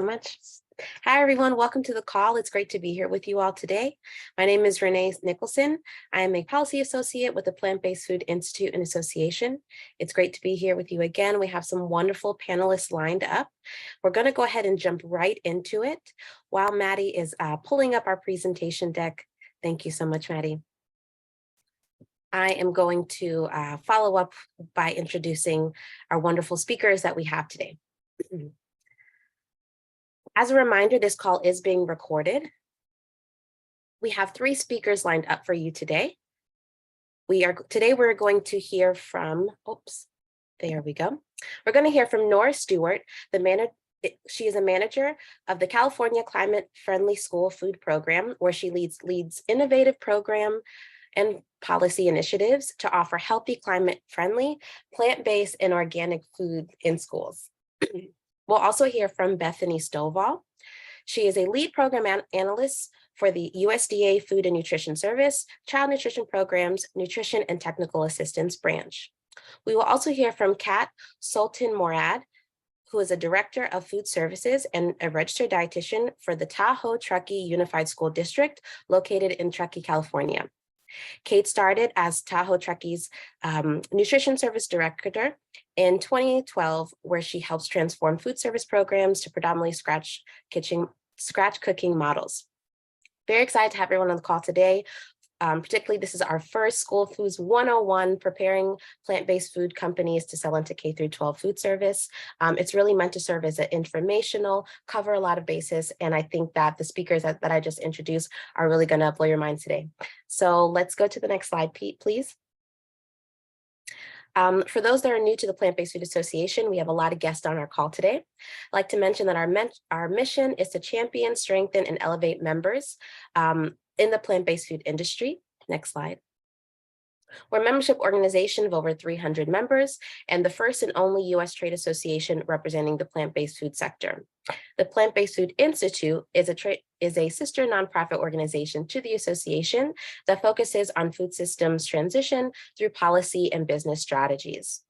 Much. Hi, everyone. Welcome to the call. It's great to be here with you all today. My name is Renee Nicholson. I am a policy associate with the Plant-Based Food Institute and Association. It's great to be here with you again. We have some wonderful panelists lined up. We're going to go ahead and jump right into it while Maddie is pulling up our presentation deck. Thank you so much, Maddie. I am going to follow up by introducing our wonderful speakers that we have today. As a reminder, this call is being recorded. We have 3 speakers lined up for you today. Today we're going to hear from, there we go. We're going to hear from Nora Stewart, she is a manager of the California Climate Friendly School Food Program, where she leads innovative program and policy initiatives to offer healthy, climate-friendly, plant-based, and organic food in schools. We'll also hear from Bethany Stovall. She is a lead program analyst for the USDA Food and Nutrition Service, Child Nutrition Programs, Nutrition and Technical Assistance Branch. We will also hear from Kat Sultan Morad, who is a director of food services and a registered dietitian for the Tahoe Truckee Unified School District located in Truckee, California. Kate started as Tahoe Truckee's nutrition service director in 2012, where she helps transform food service programs to predominantly scratch cooking models. Very excited to have everyone on the call today. Particularly, this is our first School Foods 101, preparing plant-based food companies to sell into K-12 food service. It's really meant to serve as an informational, cover a lot of bases, and I think that the speakers that I just introduced are really going to blow your mind today. So let's go to the next slide, Pete, please. For those that are new to the Plant-Based Food Association, we have a lot of guests on our call today. I'd like to mention that our mission is to champion, strengthen, and elevate members in the plant-based food industry. Next slide. We're a membership organization of over 300 members and the first and only U.S. trade association representing the plant-based food sector. The Plant-Based Food Institute is a sister nonprofit organization to the association that focuses on food systems transition through policy and business strategies.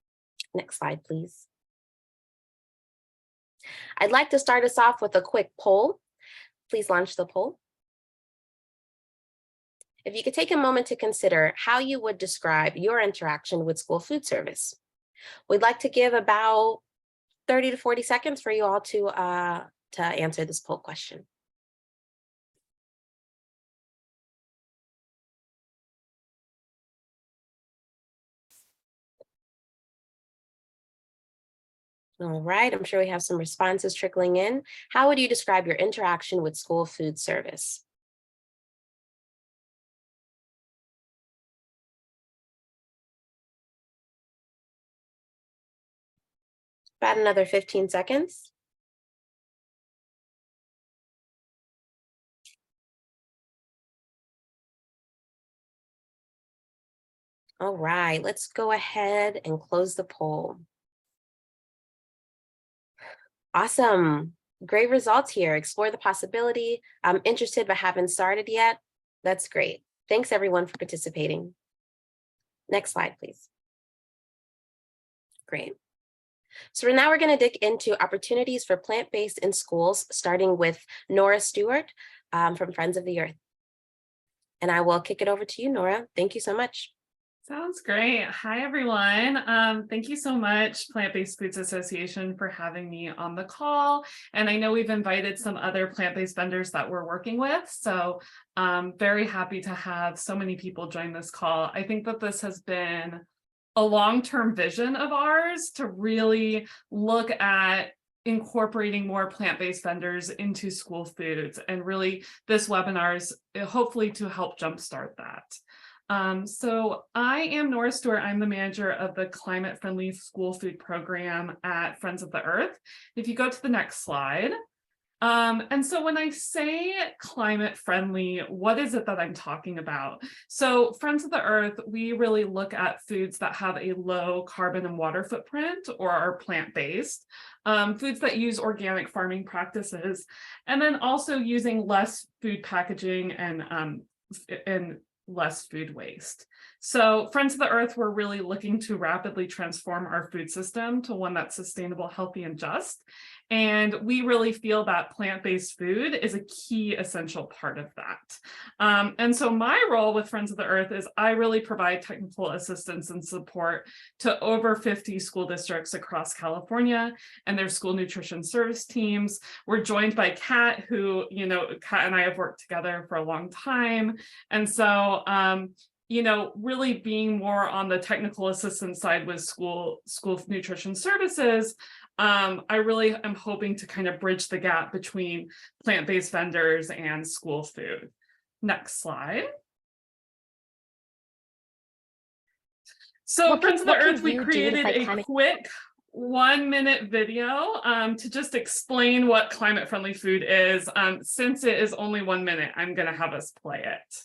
Next slide, please. I'd like to start us off with a quick poll. Please launch the poll. If you could take a moment to consider how you would describe your interaction with school food service. We'd like to give about 30 to 40 seconds for you all to answer this poll question. All right, I'm sure we have some responses trickling in. How would you describe your interaction with school food service? About another 15 seconds. All right, let's go ahead and close the poll. Awesome. Great results here. Explore the possibility. I'm interested but haven't started yet. That's great. Thanks everyone for participating. Next slide, please. Great. So now we're going to dig into opportunities for plant-based in schools, starting with Nora Stewart from Friends of the Earth. And I will kick it over to you, Nora. Thank you so much. Sounds great. Hi, everyone. Thank you so much, Plant-Based Foods Association, for having me on the call. And I know we've invited some other plant-based vendors that we're working with. So I'm very happy to have so many people join this call. I think that this has been a long-term vision of ours to really look at incorporating more plant-based vendors into school foods. And really, this webinar is hopefully to help jumpstart that. So I am Nora Stewart. I'm the manager of the Climate Friendly School Food Program at Friends of the Earth. If you go to the next slide. And so when I say climate friendly, what is it that I'm talking about? So Friends of the Earth, we really look at foods that have a low carbon and water footprint or are plant-based, foods that use organic farming practices, and then also using less food packaging and less food waste. So Friends of the Earth, we're really looking to rapidly transform our food system to one that's sustainable, healthy, and just. And we really feel that plant-based food is a key essential part of that. And so my role with Friends of the Earth is I really provide technical assistance and support to over 50 school districts across California and their school nutrition service teams. We're joined by Kat, who, Kat and I have worked together for a long time. And so, really being more on the technical assistance side with school nutrition services, I really am hoping to kind of bridge the gap between plant-based vendors and school food. Next slide. So Friends of the Earth, we created a quick 1-minute video to just explain what climate-friendly food is. Since it is only 1 minute, I'm going to have us play it.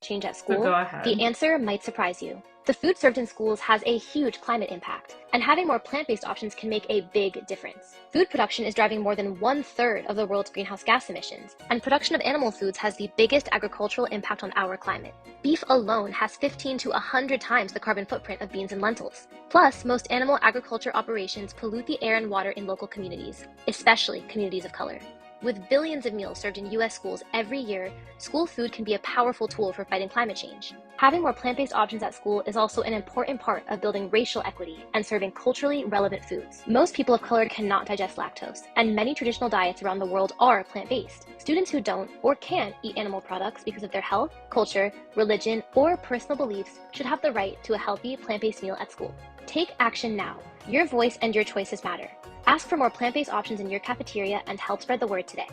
Change at school? So go ahead. The answer might surprise you. The food served in schools has a huge climate impact, and having more plant-based options can make a big difference. Food production is driving more than 1/3 of the world's greenhouse gas emissions, and production of animal foods has the biggest agricultural impact on our climate. Beef alone has 15 to 100 times the carbon footprint of beans and lentils. Plus, most animal agriculture operations pollute the air and water in local communities, especially communities of color. With billions of meals served in U.S. schools every year, school food can be a powerful tool for fighting climate change. Having more plant-based options at school is also an important part of building racial equity and serving culturally relevant foods. Most people of color cannot digest lactose, and many traditional diets around the world are plant-based. Students who don't or can't eat animal products because of their health, culture, religion, or personal beliefs should have the right to a healthy plant-based meal at school. Take action now. Your voice and your choices matter. Ask for more plant-based options in your cafeteria and help spread the word today.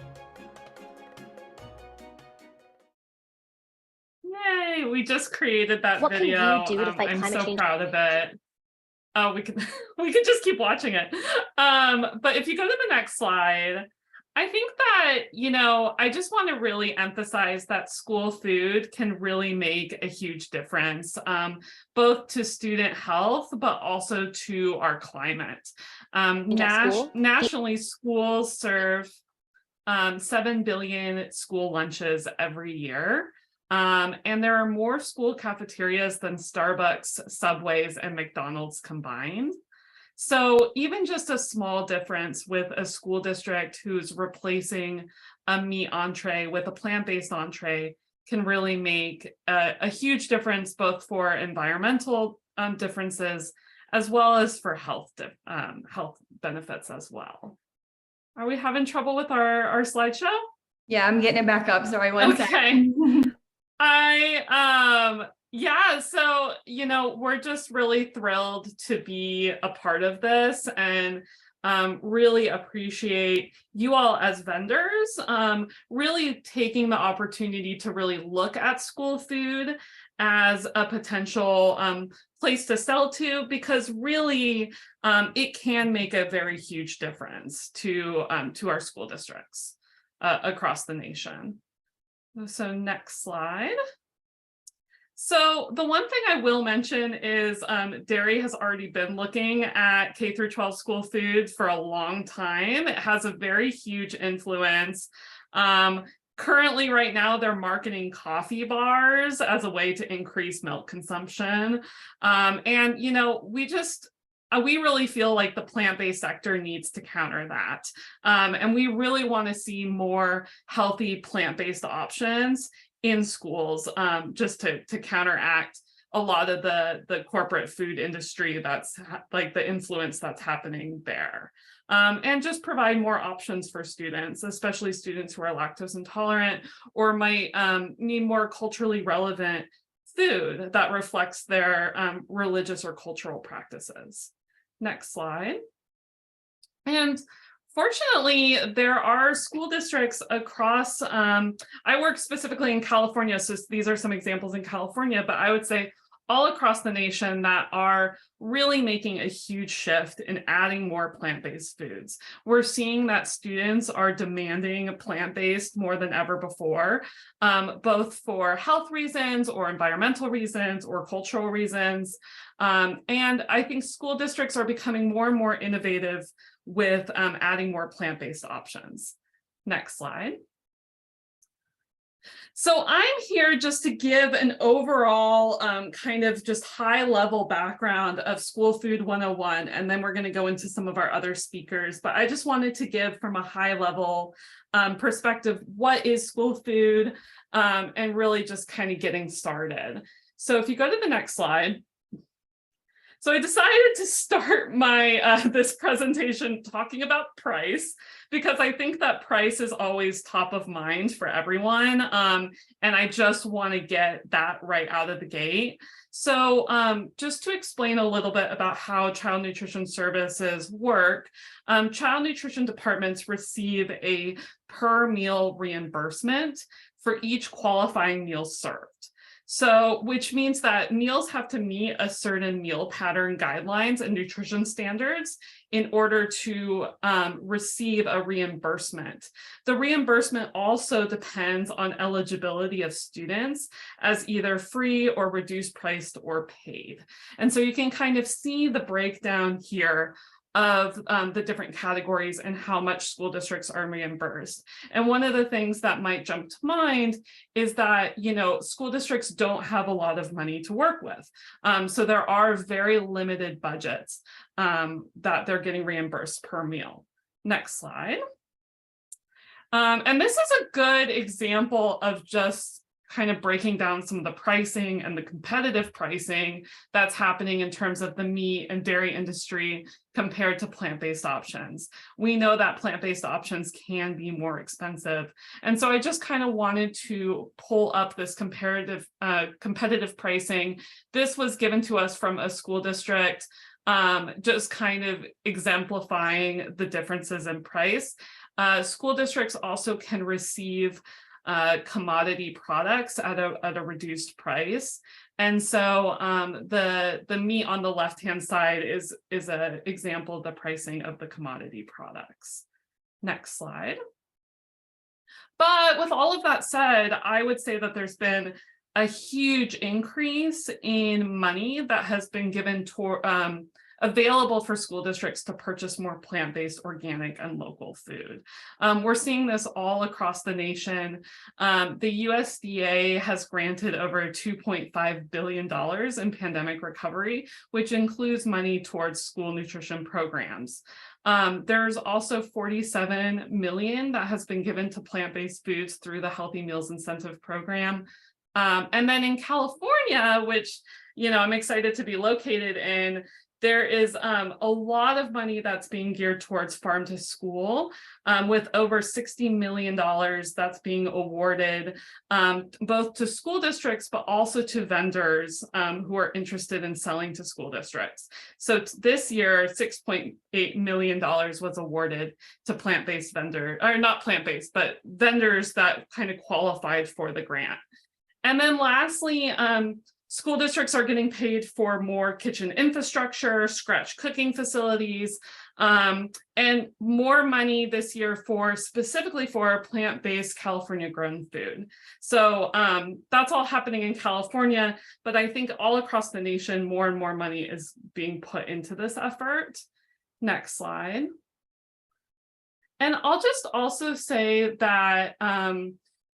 Yay, we just created that What video. Can you do to fight I'm climate so change? proud of it. Oh, we can just keep watching it. But if you go to the next slide, I think that, I just want to really emphasize that school food can really make a huge difference, both to student health, but also to our climate. Nationally, schools serve 7 billion school lunches every year. And there are more school cafeterias than Starbucks, Subways, and McDonald's combined. So even just a small difference with a school district who's replacing a meat entree with a plant-based entree can really make a huge difference, both for environmental differences as well as for health benefits as well. Are we having trouble with our slideshow? Yeah, I'm getting it back up. Sorry, one second. Yeah, so, we're just really thrilled to be a part of this and really appreciate you all as vendors, really taking the opportunity to really look at school food as a potential place to sell to, because really it can make a very huge difference to our school districts across the nation. So next slide. So the one thing I will mention is dairy has already been looking at K-12 school food for a long time. It has a very huge influence. Currently, right now, they're marketing coffee bars as a way to increase milk consumption. And, we really feel like the plant-based sector needs to counter that. And we really want to see more healthy plant-based options in schools, just to counteract a lot of the corporate food industry that's like the influence that's happening there. And just provide more options for students, especially students who are lactose intolerant or might need more culturally relevant food that reflects their religious or cultural practices. Next slide. And fortunately, there are school districts across, I work specifically in California, so these are some examples in California, but I would say all across the nation that are really making a huge shift in adding more plant-based foods. We're seeing that students are demanding plant-based more than ever before, both for health reasons or environmental reasons or cultural reasons. And I think school districts are becoming more and more innovative with adding more plant-based options. Next slide. So I'm here just to give an overall kind of just high level background of School Food 101, and then we're going to go into some of our other speakers. But I just wanted to give from a high level perspective, what is school food, and really just kind of getting started. So if you go to the next slide. So I decided to start my this presentation talking about price, because I think that price is always top of mind for everyone. And I just want to get that right out of the gate. So just to explain a little bit about how child nutrition services work, child nutrition departments receive a per meal reimbursement for each qualifying meal served. So, which means that meals have to meet a certain meal pattern guidelines and nutrition standards in order to receive a reimbursement. The reimbursement also depends on eligibility of students as either free or reduced priced or paid. And so you can kind of see the breakdown here of the different categories and how much school districts are reimbursed. And one of the things that might jump to mind is that, you know, school districts don't have a lot of money to work with. So there are very limited budgets that they're getting reimbursed per meal. Next slide. And this is a good example of just kind of breaking down some of the pricing and the competitive pricing that's happening in terms of the meat and dairy industry compared to plant-based options. We know that plant-based options can be more expensive. And so I just kind of wanted to pull up this competitive pricing. This was given to us from a school district, just kind of exemplifying the differences in price. School districts also can receive commodity products at a reduced price. And so the meat on the left-hand side is an example of the pricing of the commodity products. Next slide. But with all of that said, I would say that there's been a huge increase in money that has been given to available for school districts to purchase more plant-based, organic, and local food. We're seeing this all across the nation. The USDA has granted over $2.5 billion in pandemic recovery, which includes money towards school nutrition programs. There's also $47 million that has been given to plant-based foods through the Healthy Meals Incentive Program. And then in California, which, you know, I'm excited to be located in, there is a lot of money that's being geared towards farm to school, with over $60 million that's being awarded both to school districts, but also to vendors who are interested in selling to school districts. So this year, $6.8 million was awarded to plant-based vendors, or not plant-based, but vendors that kind of qualified for the grant. And then lastly, school districts are getting paid for more kitchen infrastructure, scratch cooking facilities, and more money this year specifically for plant-based California grown food. So that's all happening in California, but I think all across the nation, more and more money is being put into this effort. Next slide. And I'll just also say that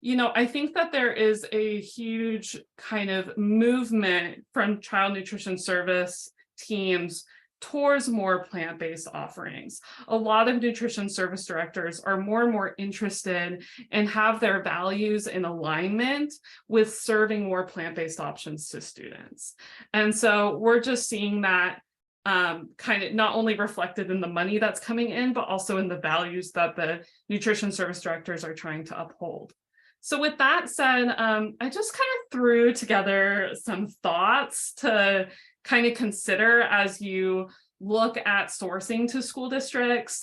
you know, I think that there is a huge kind of movement from child nutrition service teams towards more plant-based offerings. A lot of nutrition service directors are more and more interested and have their values in alignment with serving more plant-based options to students. And so we're just seeing that kind of not only reflected in the money that's coming in, but also in the values that the nutrition service directors are trying to uphold. So with that said, I just kind of threw together some thoughts to kind of consider as you look at sourcing to school districts.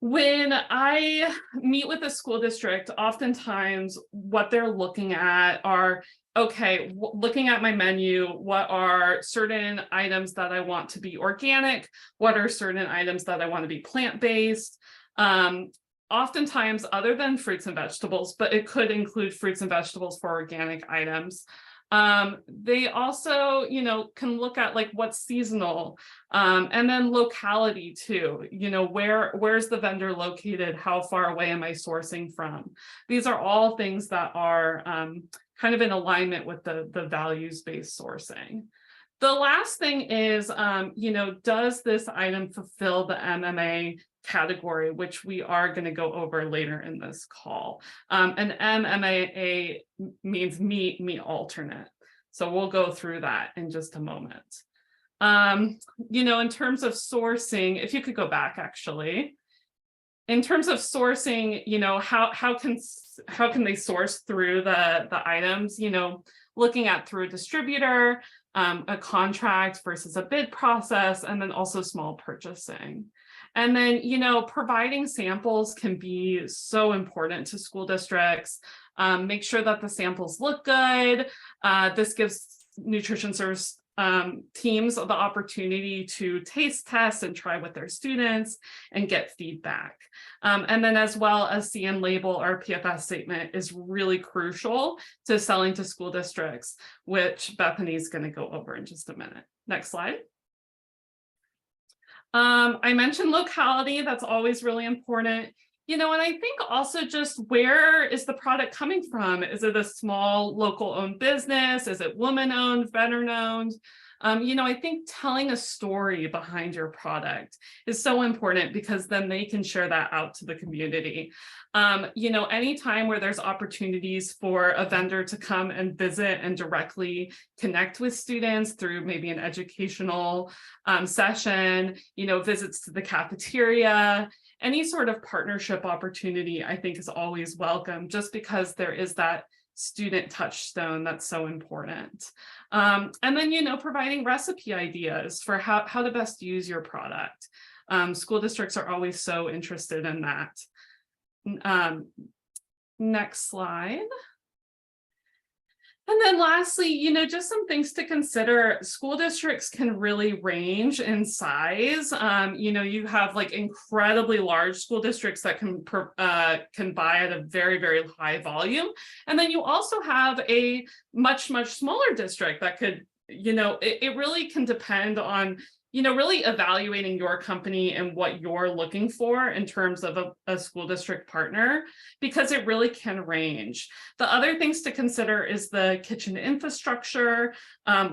When I meet with a school district, oftentimes what they're looking at are, okay, looking at my menu, what are certain items that I want to be organic? What are certain items that I want to be plant-based? Oftentimes, other than fruits and vegetables, but it could include fruits and vegetables for organic items. They also, can look at like what's seasonal, and then locality too. Where's the vendor located? How far away am I sourcing from? These are all things that are kind of in alignment with the values-based sourcing. The last thing is, does this item fulfill the MMA category, which we are going to go over later in this call. And MMA means meat alternate. So we'll go through that in just a moment. In terms of sourcing, if you could go back actually. In terms of sourcing, how can they source through the items, looking at through a distributor, a contract versus a bid process, and then also small purchasing. And then, providing samples can be so important to school districts. Make sure that the samples look good. This gives nutrition service teams the opportunity to taste test and try with their students and get feedback. And then as well as see and label, our PFS statement is really crucial to selling to school districts, which Bethany is going to go over in just a minute. Next slide. I mentioned locality, that's always really important. And I think also just where is the product coming from? Is it a small local owned business? Is it woman owned, veteran owned? I think telling a story behind your product is so important because then they can share that out to the community. Anytime where there's opportunities for a vendor to come and visit and directly connect with students through maybe an educational session, visits to the cafeteria, any sort of partnership opportunity, I think is always welcome just because there is that student touchstone that's so important. And then, providing recipe ideas for how to best use your product. School districts are always so interested in that. Next slide. And then lastly, just some things to consider. School districts can really range in size. You have like incredibly large school districts that can buy at a very, very high volume. And then you also have a much, much smaller district that could, it really can depend on really evaluating your company and what you're looking for in terms of a school district partner, because it really can range. The other things to consider is the kitchen infrastructure,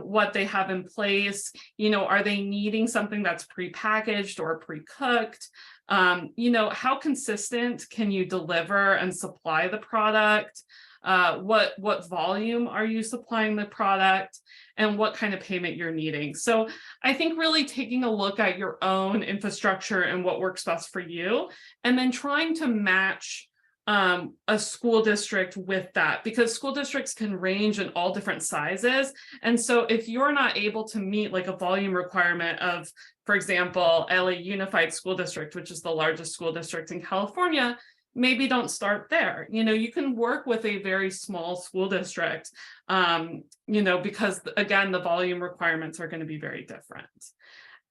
what they have in place. Are they needing something that's prepackaged or pre-cooked? How consistent can you deliver and supply the product? What volume are you supplying the product, and what kind of payment you're needing. So I think really taking a look at your own infrastructure and what works best for you, and then trying to match a school district with that, because school districts can range in all different sizes. And so if you're not able to meet like a volume requirement of, for example, LA Unified School District, which is the largest school district in California, maybe don't start there. You can work with a very small school district, because again, the volume requirements are going to be very different.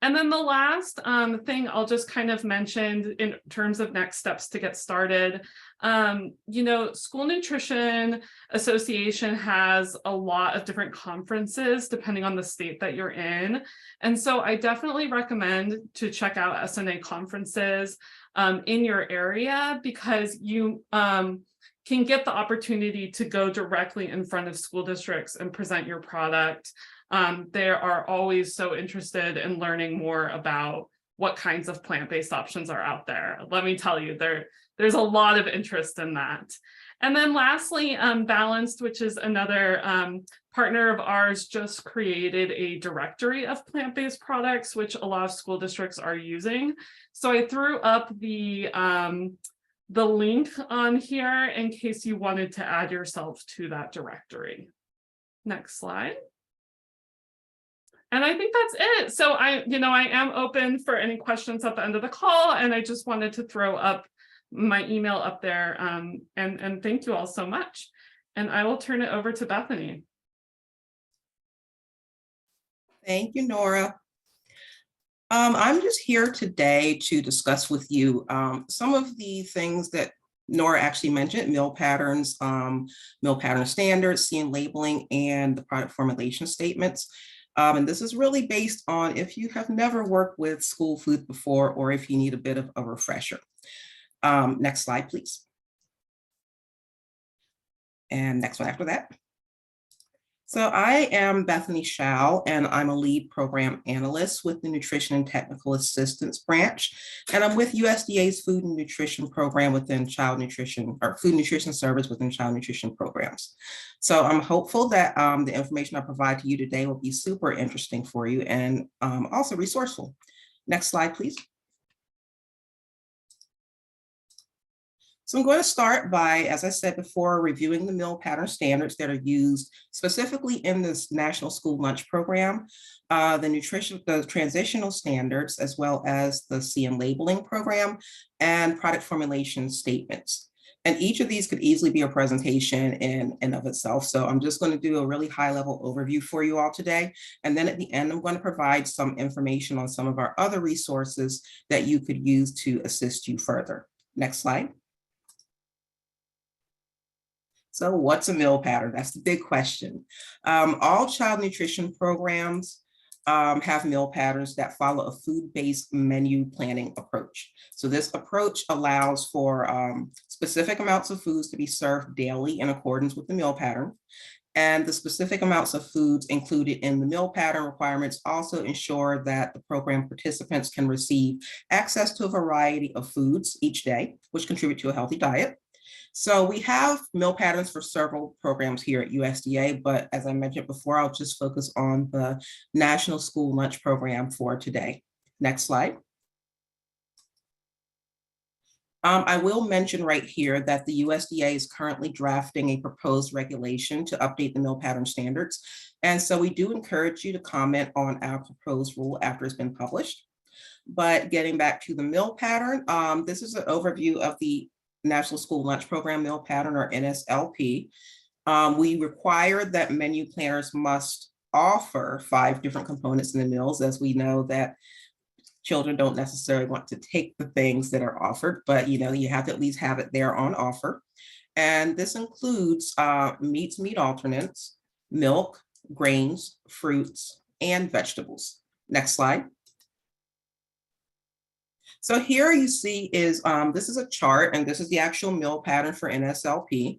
And then the last thing I'll just kind of mention in terms of next steps to get started, School Nutrition Association has a lot of different conferences depending on the state that you're in. And so I definitely recommend to check out SNA conferences in your area, because you can get the opportunity to go directly in front of school districts and present your product. They are always so interested in learning more about what kinds of plant-based options are out there. Let me tell you, there's a lot of interest in that. And then lastly, Balanced, which is another partner of ours, just created a directory of plant-based products, which a lot of school districts are using. So I threw up the link on here in case you wanted to add yourself to that directory. Next slide. And I think that's it. So I am open for any questions at the end of the call, and I just wanted to throw up my email up there, and thank you all so much. And I will turn it over to Bethany. Thank you, Nora. I'm just here today to discuss with you some of the things that Nora actually mentioned meal patterns, meal pattern standards, CN labeling, and the product formulation statements. And this is really based on if you have never worked with school food before, or if you need a bit of a refresher. Next slide, please. And next one after that. So I am Bethany Schau, and I'm a lead program analyst with the Nutrition and Technical Assistance branch. And I'm with USDA's Food and Nutrition program within child nutrition, or Food Nutrition Service within child nutrition programs. So I'm hopeful that the information I provide to you today will be super interesting for you and also resourceful. Next slide, please. So I'm going to start by, as I said before, reviewing the meal pattern standards that are used specifically in this National School Lunch Program, the transitional standards, as well as the CN labeling program and product formulation statements. And each of these could easily be a presentation in and of itself. So I'm just going to do a really high level overview for you all today. And then at the end, I'm going to provide some information on some of our other resources that you could use to assist you further. Next slide. So what's a meal pattern? That's the big question. All child nutrition programs have meal patterns that follow a food-based menu planning approach. So this approach allows for specific amounts of foods to be served daily in accordance with the meal pattern. And the specific amounts of foods included in the meal pattern requirements also ensure that the program participants can receive access to a variety of foods each day, which contribute to a healthy diet. So we have meal patterns for several programs here at USDA, but as I mentioned before, I'll just focus on the National School Lunch Program for today. Next slide. I will mention right here that the USDA is currently drafting a proposed regulation to update the meal pattern standards. And so we do encourage you to comment on our proposed rule after it's been published. But getting back to the meal pattern, this is an overview of the National School Lunch Program Meal Pattern, or NSLP. We require that menu planners must offer 5 different components in the meals, as we know that children don't necessarily want to take the things that are offered, but you have to at least have it there on offer. And this includes meats, meat alternates, milk, grains, fruits, and vegetables. Next slide. So here you see is, this is a chart, and this is the actual meal pattern for NSLP.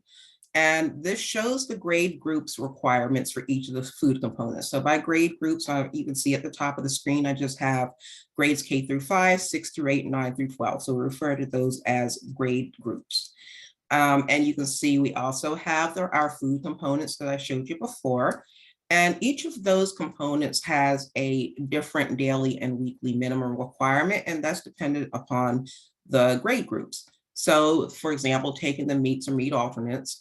And this shows the grade groups requirements for each of the food components. So by grade groups, you can see at the top of the screen, I just have grades K through 5, 6 through 8, 9 through 12. So we refer to those as grade groups. And you can see we also have our food components that I showed you before. And each of those components has a different daily and weekly minimum requirement, and that's dependent upon the grade groups. So for example, taking the meats or meat alternates,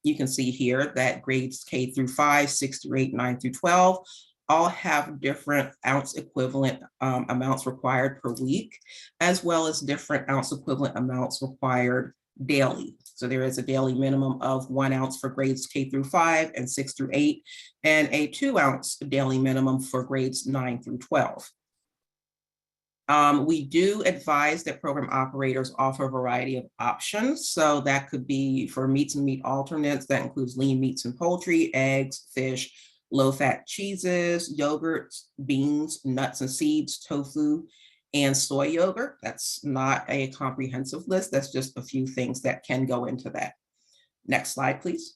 you can see here that grades K through 5, 6 through 8, 9 through 12, all have different ounce equivalent amounts required per week, as well as different ounce equivalent amounts required daily. So there is a daily minimum of 1 ounce for grades K through 5 and 6 through 8, and a 2 ounce daily minimum for grades 9 through 12. We do advise that program operators offer a variety of options. So that could be for meats and meat alternates, that includes lean meats and poultry, eggs, fish, low-fat cheeses, yogurts, beans, nuts and seeds, tofu, and soy yogurt. That's not a comprehensive list. That's just a few things that can go into that. Next slide, please.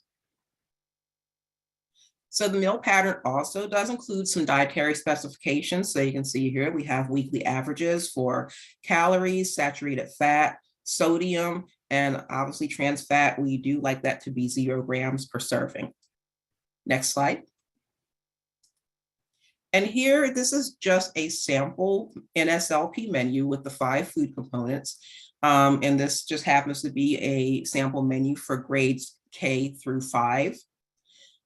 So the meal pattern also does include some dietary specifications. So you can see here, we have weekly averages for calories, saturated fat, sodium, and obviously trans fat. We do like that to be 0 grams per serving. Next slide. And here, this is just a sample NSLP menu with the 5 food components. And this just happens to be a sample menu for grades K through 5.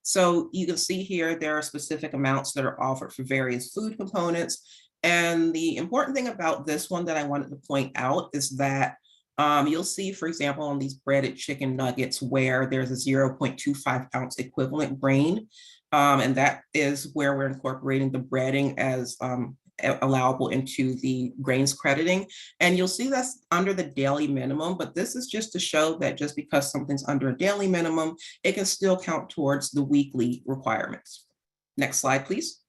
So you can see here, there are specific amounts that are offered for various food components. And the important thing about this one that I wanted to point out is that you'll see, for example, on these breaded chicken nuggets where there's a 0.25 ounce equivalent grain. And that is where we're incorporating the breading as allowable into the grains crediting. And you'll see that's under the daily minimum, but this is just to show that just because something's under a daily minimum, it can still count towards the weekly requirements. Next slide, please.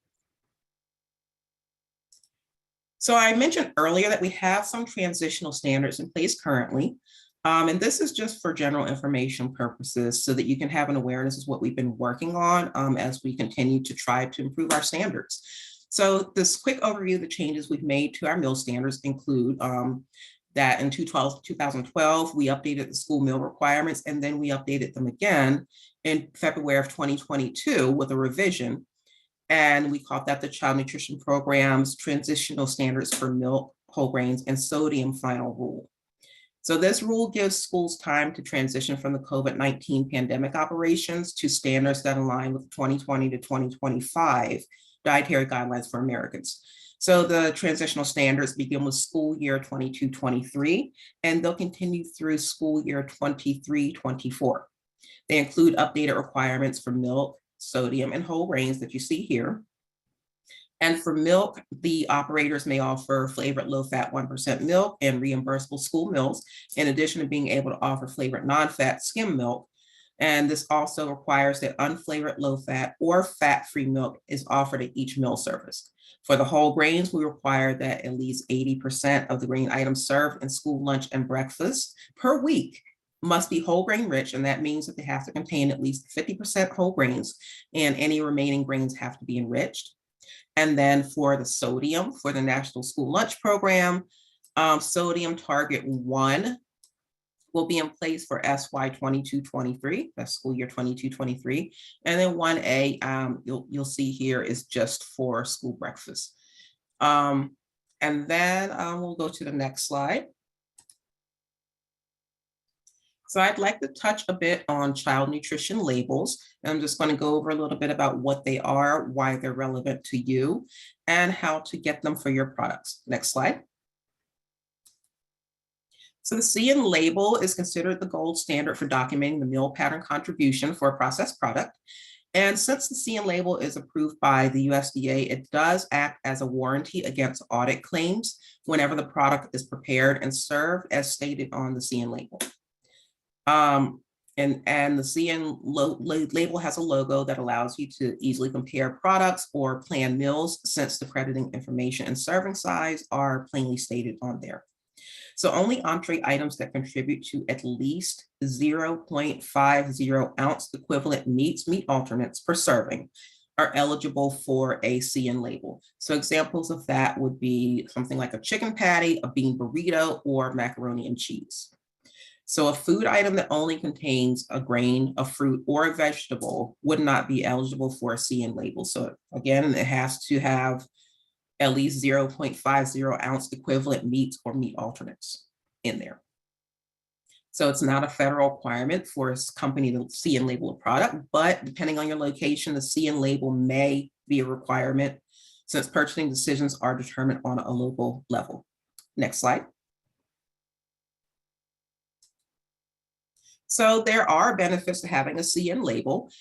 So I mentioned earlier that we have some transitional standards in place currently. And this is just for general information purposes so that you can have an awareness of what we've been working on as we continue to try to improve our standards. So this quick overview of the changes we've made to our meal standards include that in 2012, we updated the school meal requirements, and then we updated them again in February of 2022 with a revision. And we called that the Child Nutrition Program's Transitional Standards for Milk, Whole Grains, and Sodium Final Rule. So this rule gives schools time to transition from the COVID-19 pandemic operations to standards that align with 2020 to 2025 dietary guidelines for Americans. So the transitional standards begin with school year 22-23, and they'll continue through school year 23-24. They include updated requirements for milk, sodium, and whole grains that you see here. And for milk, the operators may offer flavored low-fat 1% milk and reimbursable school meals, in addition to being able to offer flavored non-fat skim milk. And this also requires that unflavored low-fat or fat-free milk is offered at each meal service. For the whole grains, we require that at least 80% of the grain items served in school lunch and breakfast per week must be whole grain rich, and that means that they have to contain at least 50% whole grains, and any remaining grains have to be enriched. And then for the sodium, for the National School Lunch Program, sodium target 1 will be in place for SY 22-23, that's school year 22-23. And then 1A, you'll see here is just for school breakfast. And then we'll go to the next slide. So I'd like to touch a bit on child nutrition labels. And I'm just going to go over a little bit about what they are, why they're relevant to you, and how to get them for your products. Next slide. So the CN label is considered the gold standard for documenting the meal pattern contribution for a processed product. And since the CN label is approved by the USDA, it does act as a warranty against audit claims whenever the product is prepared and served as stated on the CN label. And the CN label has a logo that allows you to easily compare products or plan meals, since the crediting information and serving size are plainly stated on there. So only entree items that contribute to at least 0.50 ounce equivalent meat alternates per serving are eligible for a CN label. So examples of that would be something like a chicken patty, a bean burrito, or macaroni and cheese. So a food item that only contains a grain, a fruit, or a vegetable would not be eligible for a CN label. So again, it has to have at least 0.50 ounce equivalent meats or meat alternates in there. So it's not a federal requirement for a company to CN label a product, but depending on your location, the CN label may be a requirement, since purchasing decisions are determined on a local level. Next slide. So there are benefits to having a CN label.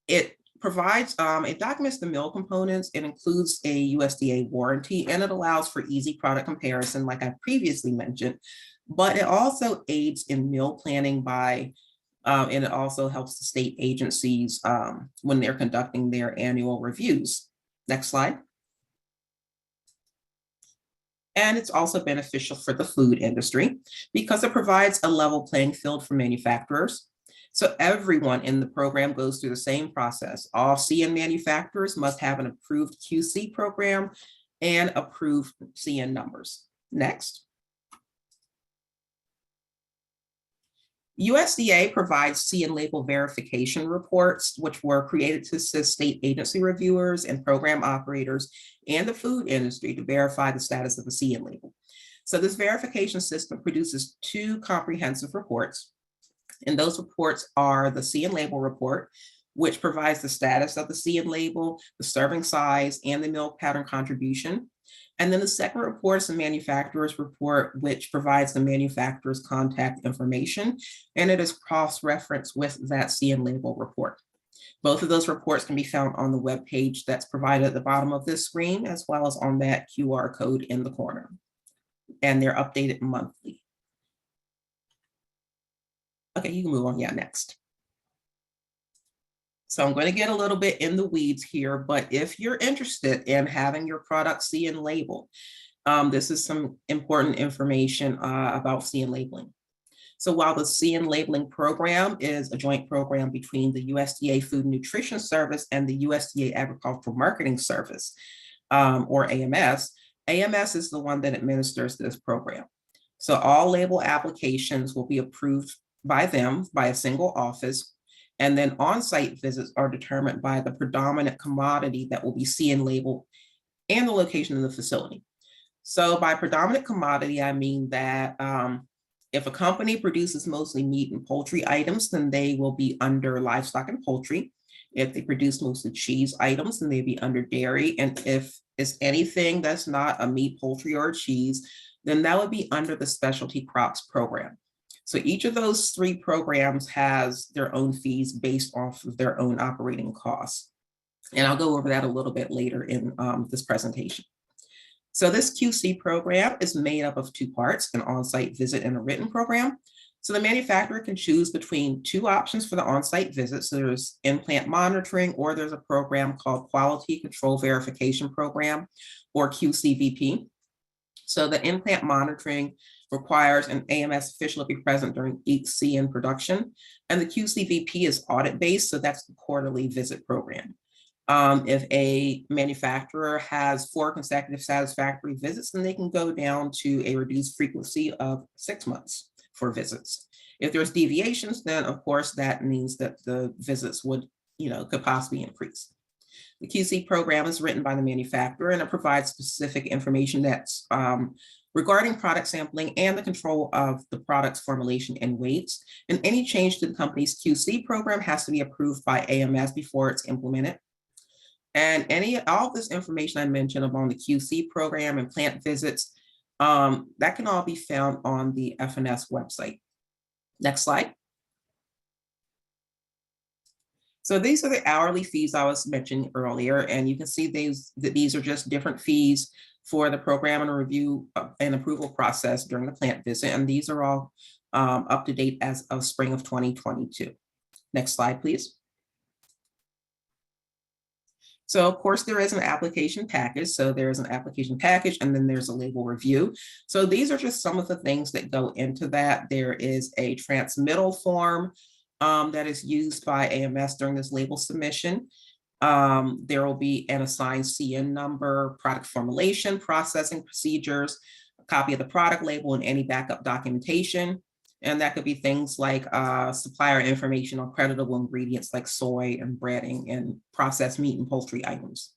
It provides, it documents the meal components, it includes a USDA warranty, and it allows for easy product comparison, like I previously mentioned, but it also aids in meal planning by, and it also helps the state agencies when they're conducting their annual reviews. Next slide. And it's also beneficial for the food industry because it provides a level playing field for manufacturers. So everyone in the program goes through the same process. All CN manufacturers must have an approved QC program and approved CN numbers. Next. USDA provides CN label verification reports, which were created to assist state agency reviewers and program operators and the food industry to verify the status of the CN label. So this verification system produces 2 comprehensive reports, and those reports are the CN label report, which provides the status of the CN label, the serving size, and the meal pattern contribution. And then the second report is the manufacturer's report, which provides the manufacturer's contact information, and it is cross-referenced with that CN label report. Both of those reports can be found on the web page that's provided at the bottom of this screen, as well as on that QR code in the corner. And they're updated monthly. Okay, you can move on. Yeah, next. So I'm going to get a little bit in the weeds here, but if you're interested in having your product CN labeled, this is some important information about CN labeling. So while the CN labeling program is a joint program between the USDA Food and Nutrition Service and the USDA Agricultural Marketing Service, or AMS, AMS is the one that administers this program. So all label applications will be approved by them by a single office. And then on-site visits are determined by the predominant commodity that will be CN labeled and the location of the facility. So by predominant commodity, I mean that if a company produces mostly meat and poultry items, then they will be under livestock and poultry. If they produce mostly cheese items, then they'd be under dairy. And if it's anything that's not a meat, poultry, or cheese, then that would be under the specialty crops program. So each of those three programs has their own fees based off of their own operating costs. And I'll go over that a little bit later in this presentation. So this QC program is made up of two parts, an on-site visit and a written program. So the manufacturer can choose between two options for the on-site visit. So there's in-plant monitoring, or there's a program called Quality Control Verification Program, or QCVP. So the in-plant monitoring requires an AMS official to be present during each CN production. And the QCVP is audit-based, so that's the quarterly visit program. If a manufacturer has 4 consecutive satisfactory visits, then they can go down to a reduced frequency of 6 months for visits. If there's deviations, then of course that means that the visits would, could possibly increase. The QC program is written by the manufacturer, and it provides specific information that's regarding product sampling and the control of the product's formulation and weights. And any change to the company's QC program has to be approved by AMS before it's implemented. And all of this information I mentioned about the QC program and plant visits, that can all be found on the FNS website. Next slide. So these are the hourly fees I was mentioning earlier, and you can see these are just different fees for the program and review and approval process during the plant visit, and these are all up to date as of spring of 2022. Next slide, please. So of course there is an application package. So there's an application package, and then there's a label review. So these are just some of the things that go into that. There is a transmittal form that is used by AMS during this label submission. There will be an assigned CN number, product formulation, processing procedures, a copy of the product label, and any backup documentation. And that could be things like supplier information on creditable ingredients like soy and breading and processed meat and poultry items.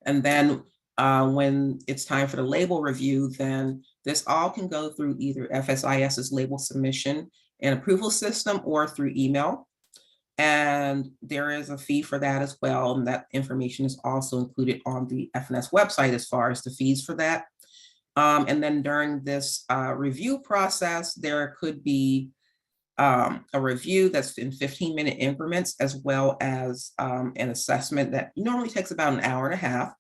And then when it's time for the label review, then this all can go through either FSIS's label submission and approval system or through email. And there is a fee for that as well. And that information is also included on the FNS website as far as the fees for that. And then during this review process, there could be a review that's in 15-minute increments, as well as an assessment that normally takes about an hour and a half.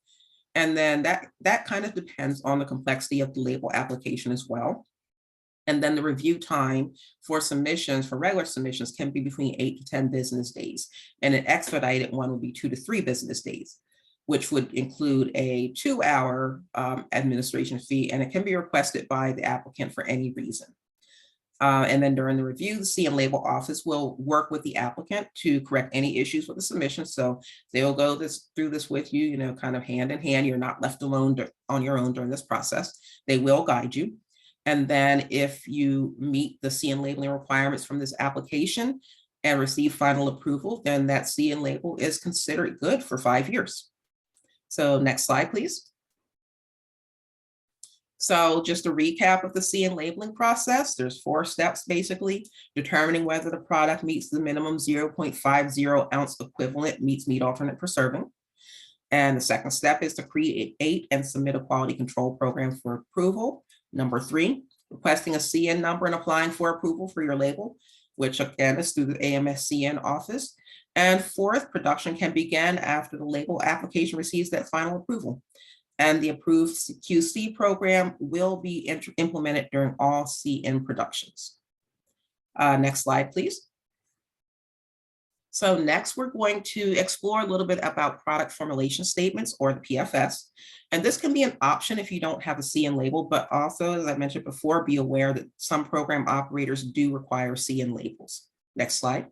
And then that kind of depends on the complexity of the label application as well. And then the review time for submissions, for regular submissions, can be between 8 to 10 business days. And an expedited one would be 2 to 3 business days, which would include a 2-hour administration fee, and it can be requested by the applicant for any reason. And then during the review, the CN label office will work with the applicant to correct any issues with the submission. So they'll go through this with you, kind of hand in hand. You're not left alone on your own during this process. They will guide you. And then if you meet the CN labeling requirements from this application and receive final approval, then that CN label is considered good for 5 years. So next slide, please. So just a recap of the CN labeling process, there's 4 steps basically: determining whether the product meets the minimum 0.50 ounce equivalent meats meat alternate per serving. And the second step is to create and submit a quality control program for approval. Number 3, requesting a CN number and applying for approval for your label, which again is through the AMS CN office. And fourth, production can begin after the label application receives that final approval. And the approved QC program will be implemented during all CN productions. Next slide, please. So next, we're going to explore a little bit about product formulation statements, or the PFS. And this can be an option if you don't have a CN label, but also, as I mentioned before, be aware that some program operators do require CN labels. Next slide.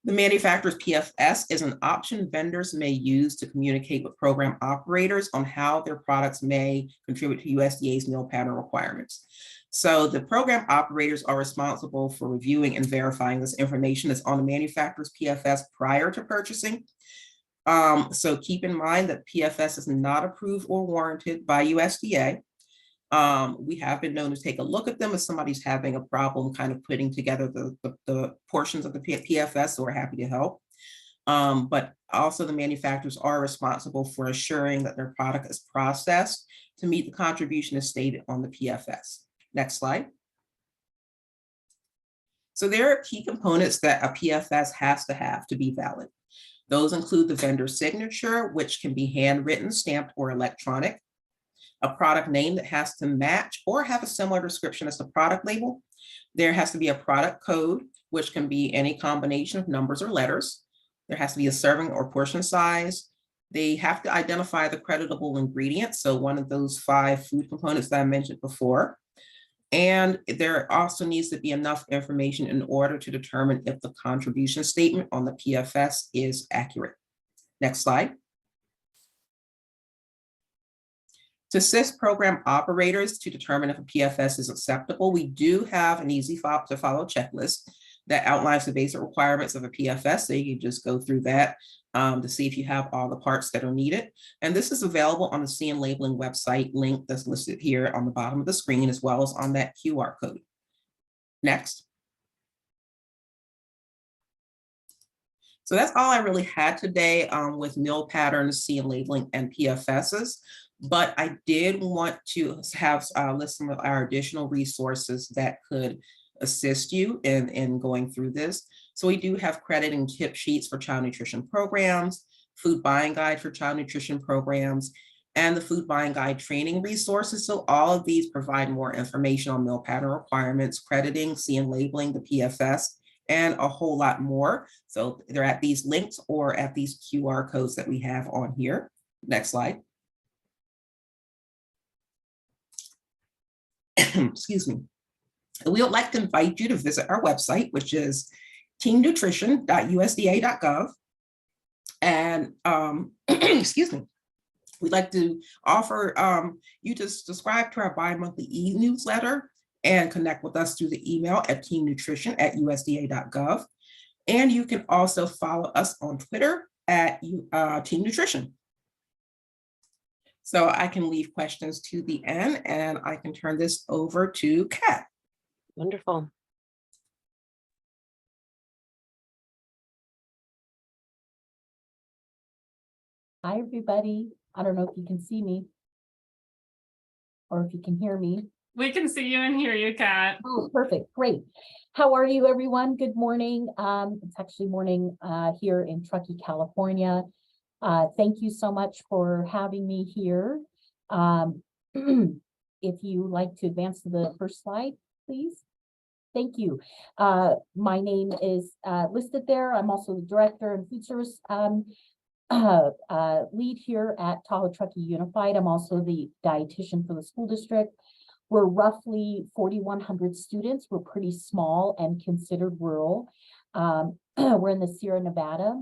The manufacturer's PFS is an option vendors may use to communicate with program operators on how their products may contribute to USDA's meal pattern requirements. So the program operators are responsible for reviewing and verifying this information that's on the manufacturer's PFS prior to purchasing. So keep in mind that PFS is not approved or warranted by USDA. We have been known to take a look at them if somebody's having a problem kind of putting together the portions of the PFS, so we're happy to help. But also the manufacturers are responsible for assuring that their product is processed to meet the contribution as stated on the PFS. Next slide. So there are key components that a PFS has to have to be valid. Those include the vendor signature, which can be handwritten, stamped, or electronic. A product name that has to match or have a similar description as the product label. There has to be a product code, which can be any combination of numbers or letters. There has to be a serving or portion size. They have to identify the creditable ingredients, so one of those 5 food components that I mentioned before. And there also needs to be enough information in order to determine if the contribution statement on the PFS is accurate. Next slide. To assist program operators to determine if a PFS is acceptable, we do have an easy to follow checklist that outlines the basic requirements of a PFS. So you can just go through that to see if you have all the parts that are needed. And this is available on the CN labeling website link that's listed here on the bottom of the screen, as well as on that QR code. Next. So that's all I really had today with meal patterns, CN labeling, and PFSs. But I did want to have list some of our additional resources that could assist you in going through this. So we do have credit and tip sheets for child nutrition programs, food buying guide for child nutrition programs, and the food buying guide training resources. So all of these provide more information on meal pattern requirements, crediting, CN labeling, the PFS, and a whole lot more. So they're at these links or at these QR codes that we have on here. Next slide. Excuse me. We would like to invite you to visit our website, which is teamnutrition.usda.gov. And excuse me, we'd like to offer you to subscribe to our bi-monthly e-newsletter and connect with us through the email at teamnutrition@usda.gov. And you can also follow us on Twitter at Team Nutrition. So I can leave questions to the end, and I can turn this over to Kat. Wonderful. Hi, everybody. I don't know if you can see me or if you can hear me. We can see you and hear you, Kat. Oh, perfect. Great. How are you, everyone? Good morning. It's actually morning here in Truckee, California. Thank you so much for having me here. If you like to advance to the first slide, please. Thank you. My name is listed there. I'm also the director and food service lead here at Tahoe Truckee Unified. I'm also the dietitian for the school district. We're roughly 4,100 students. We're pretty small and considered rural. We're in the Sierra Nevada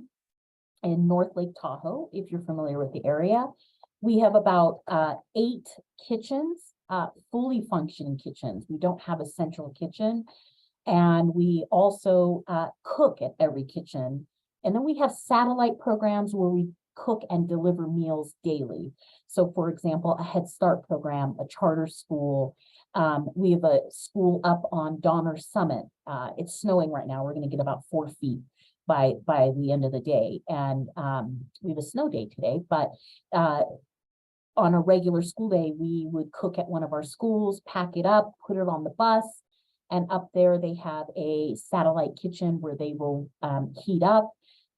in North Lake Tahoe, if you're familiar with the area. We have about 8 kitchens, fully functioning kitchens. We don't have a central kitchen. And we also cook at every kitchen. And then we have satellite programs where we cook and deliver meals daily. So for example, a Head Start program, a charter school. We have a school up on Donner Summit. It's snowing right now. We're going to get about 4 feet by the end of the day. And we have a snow day today, but on a regular school day, we would cook at one of our schools, pack it up, put it on the bus, And up there, they have a satellite kitchen where they will heat up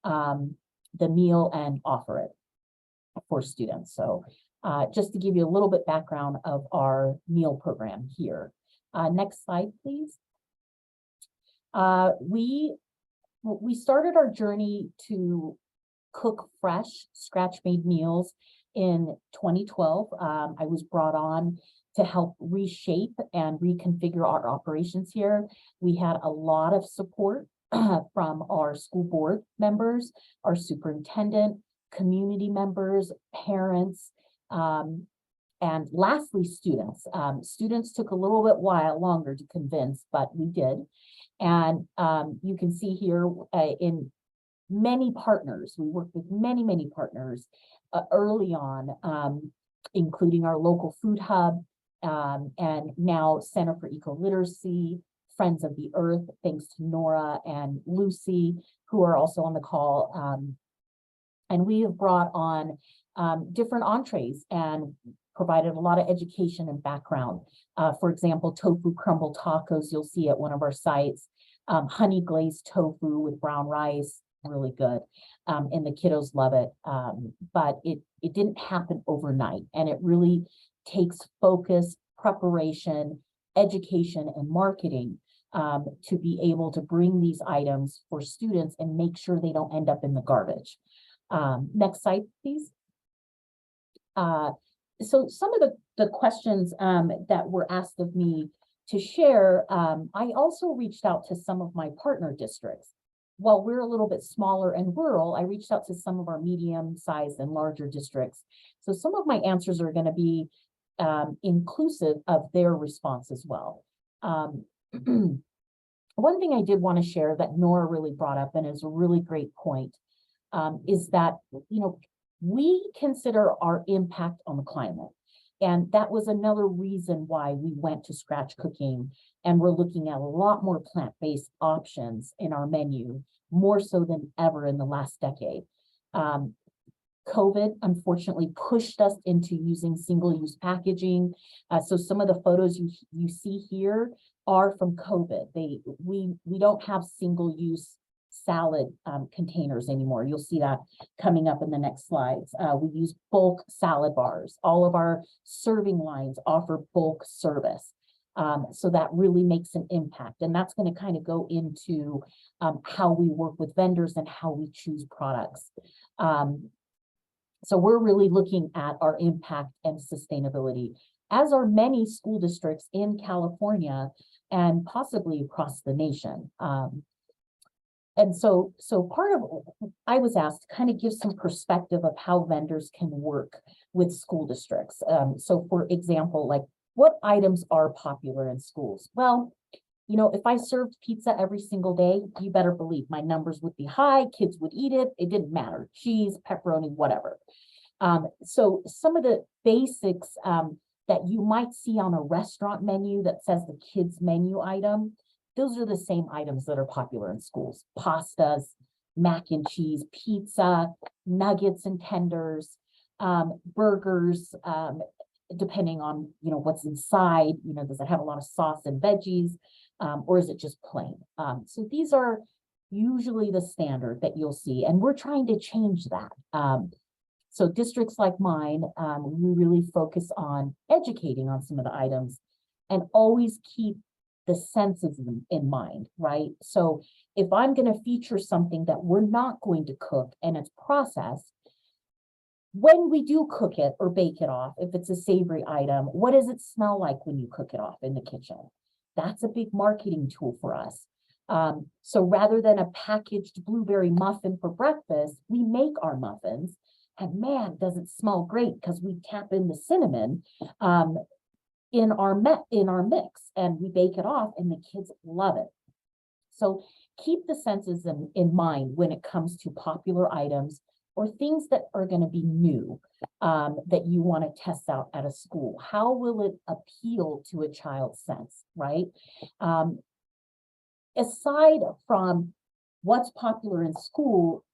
the meal and offer it for students. So just to give you a little bit background of our meal program here. Next slide, please. We started our journey to cook fresh, scratch-made meals in 2012. I was brought on to help reshape and reconfigure our operations here. We had a lot of support from our school board members, our superintendent, community members, parents, and lastly, students. Students took a little bit longer to convince, but we did. And you can see here in many partners, we worked with many partners early on, including our local food hub, and now Center for Eco-Literacy, Friends of the Earth, thanks to Nora and Lucy, who are also on the call. And we have brought on different entrees and provided a lot of education and background. For example, tofu crumble tacos, you'll see at one of our sites, honey glazed tofu with brown rice, really good. And the kiddos love it. But it didn't happen overnight, and it really takes focus, preparation, education, and marketing to be able to bring these items for students and make sure they don't end up in the garbage. Next slide, please. So some of the questions that were asked of me to share, I also reached out to some of my partner districts. While we're a little bit smaller and rural, I reached out to some of our medium-sized and larger districts. So some of my answers are going to be inclusive of their response as well. One thing I did want to share that Nora really brought up, and is a really great point, is that, you know, we consider our impact on the climate. And that was another reason why we went to scratch cooking, and we're looking at a lot more plant-based options in our menu, more so than ever in the last decade. COVID unfortunately pushed us into using single-use packaging. So some of the photos you see here are from COVID. We don't have single-use salad containers anymore. You'll see that coming up in the next slides. We use bulk salad bars. All of our serving lines offer bulk service. So that really makes an impact. And that's going to kind of go into how we work with vendors and how we choose products. So we're really looking at our impact and sustainability, as are many school districts in California and possibly across the nation. And so part of, I was asked to kind of give some perspective of how vendors can work with school districts. So for example, like, what items are popular in schools? Well, you know, if I served pizza every single day, you better believe my numbers would be high, kids would eat it, it didn't matter, cheese, pepperoni, whatever. So some of the basics that you might see on a restaurant menu that says the kids menu item, those are the same items that are popular in schools: pastas, mac and cheese, pizza, nuggets and tenders, burgers, depending on, you know, what's inside, you know, does it have a lot of sauce and veggies, or is it just plain? So these are usually the standard that you'll see, and we're trying to change that. So districts like mine, we really focus on educating on some of the items and always keep the senses in mind, right? So if I'm going to feature something that we're not going to cook and it's processed, when we do cook it or bake it off, if it's a savory item, what does it smell like when you cook it off in the kitchen? That's a big marketing tool for us. So rather than a packaged blueberry muffin for breakfast, we make our muffins, and man, does it smell great, because we tap in the cinnamon in our mix, and we bake it off, and the kids love it. So keep the senses in mind when it comes to popular items or things that are going to be new, that you want to test out at a school. How will it appeal to a child's sense, right? Aside from what's popular in school,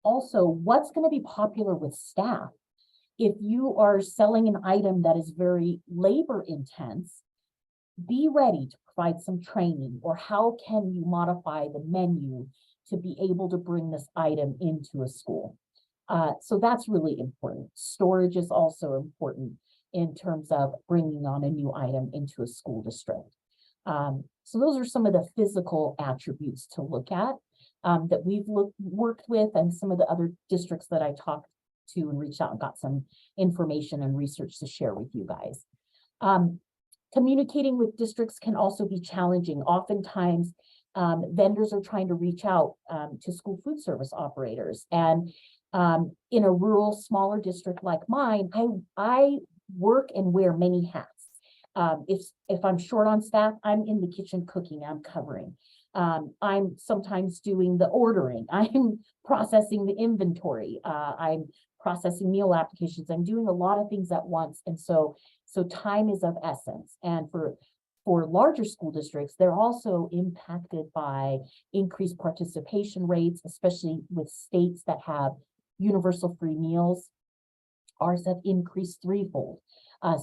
also what's going to be popular with staff. If you are selling an item that is very labor intense, be ready to provide some training, or how can you modify the menu to be able to bring this item into a school? So that's really important. Storage is also important in terms of bringing on a new item into a school district. So those are some of the physical attributes to look at that we've worked with, and some of the other districts that I talked to and reached out and got some information and research to share with you guys. Communicating with districts can also be challenging. Oftentimes, vendors are trying to reach out to school food service operators. And in a rural, smaller district like mine, I work and wear many hats. If I'm short on staff, I'm in the kitchen cooking, I'm covering. I'm sometimes doing the ordering. I'm processing the inventory. I'm processing meal applications. I'm doing a lot of things at once. And so time is of essence. And for larger school districts, they're also impacted by increased participation rates, especially with states that have universal free meals. Ours have increased threefold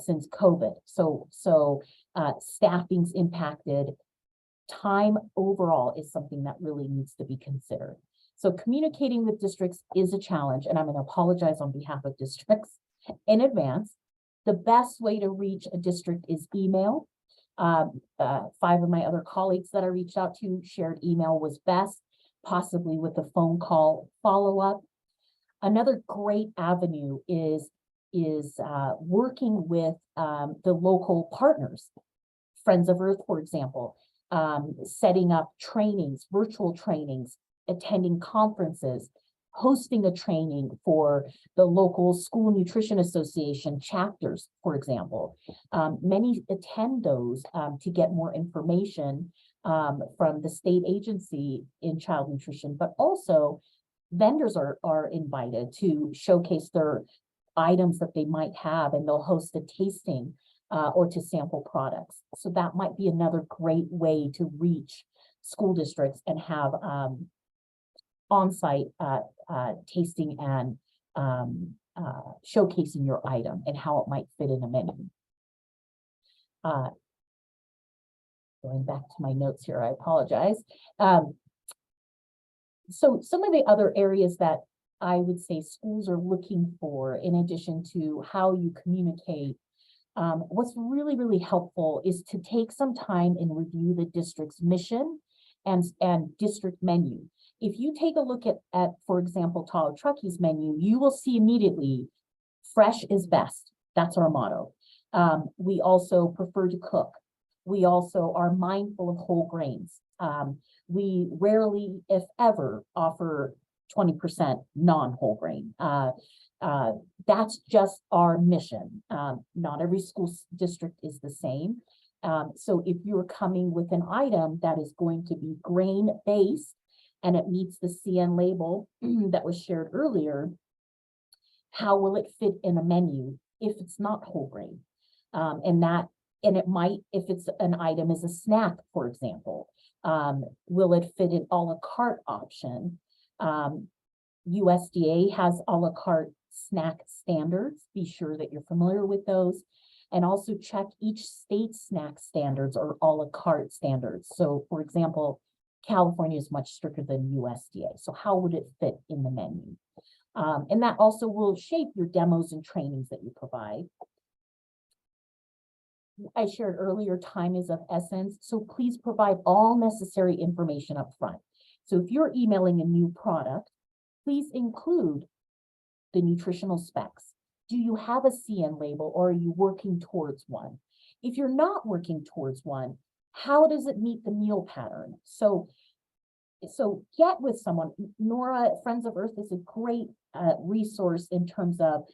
since COVID. So staffing's impacted. Time overall is something that really needs to be considered. So communicating with districts is a challenge, and I'm going to apologize on behalf of districts in advance. The best way to reach a district is email. 5 of my other colleagues that I reached out to shared email was best, possibly with a phone call follow-up. Another great avenue is working with the local partners, Friends of Earth, for example, setting up trainings, virtual trainings, attending conferences, hosting a training for the local school nutrition association chapters, for example. Many attend those to get more information from the state agency in child nutrition, but also vendors are invited to showcase their items that they might have, and they'll host a tasting or to sample products. So that might be another great way to reach school districts and have on-site tasting and showcasing your item and how it might fit in a menu. Going back to my notes here, I apologize. So some of the other areas that I would say schools are looking for, in addition to how you communicate, what's really, really helpful is to take some time and review the district's mission and district menu. If you take a look at for example, Tahoe Truckey's menu, you will see immediately, fresh is best. That's our motto. We also prefer to cook. We also are mindful of whole grains. We rarely, if ever, offer 20% non-whole grain. That's just our mission. Not every school district is the same. So if you're coming with an item that is going to be grain-based and it meets the CN label that was shared earlier, how will it fit in a menu if it's not whole grain? And it might, if it's an item as a snack, for example, will it fit in a la carte option? USDA has a la carte snack standards. Be sure that you're familiar with those, and also check each state's snack standards or a la carte standards. So for example, California is much stricter than USDA. So how would it fit in the menu? And that also will shape your demos and trainings that you provide. I shared earlier, time is of essence, so please provide all necessary information up front. So if you're emailing a new product, please include the nutritional specs. Do you have a CN label, or are you working towards one? If you're not working towards one, how does it meet the meal pattern? So get with someone. Nora, Friends of Earth is a great resource in terms of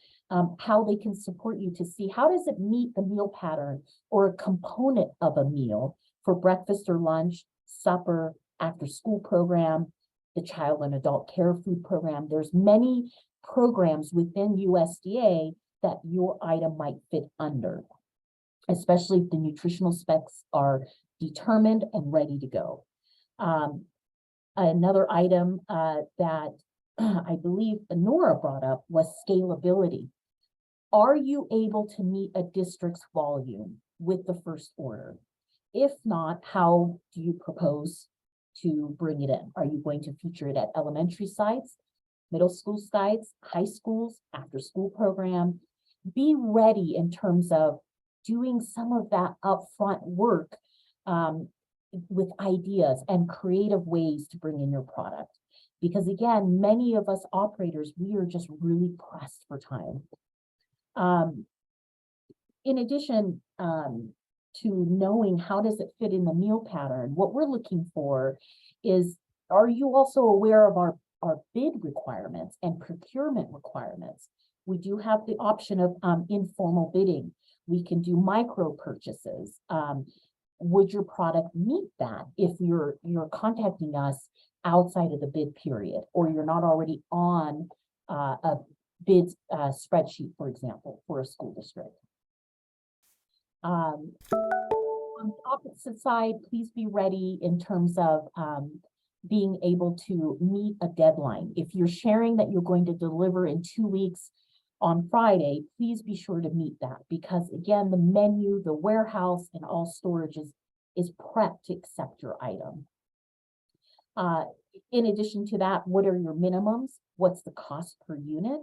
how they can support you to see how does it meet the meal pattern or a component of a meal for breakfast or lunch, supper, after school program, the child and adult care food program. There's many programs within USDA that your item might fit under, especially if the nutritional specs are determined and ready to go. Another item that I believe Nora brought up was scalability. Are you able to meet a district's volume with the first order? If not, how do you propose to bring it in? Are you going to feature it at elementary sites, middle school sites, high schools, after school program? Be ready in terms of doing some of that upfront work with ideas and creative ways to bring in your product. Because again, many of us operators, we are just really pressed for time. In addition to knowing how does it fit in the meal pattern, what we're looking for is, are you also aware of our bid requirements and procurement requirements? We do have the option of informal bidding. We can do micro purchases. Would your product meet that if you're contacting us outside of the bid period, or you're not already on a bid spreadsheet, for example, for a school district? On the opposite side, please be ready in terms of being able to meet a deadline. If you're sharing that you're going to deliver in 2 weeks on Friday, please be sure to meet that, because again, the menu, the warehouse, and all storage is prepped to accept your item. In addition to that, what are your minimums? What's the cost per unit?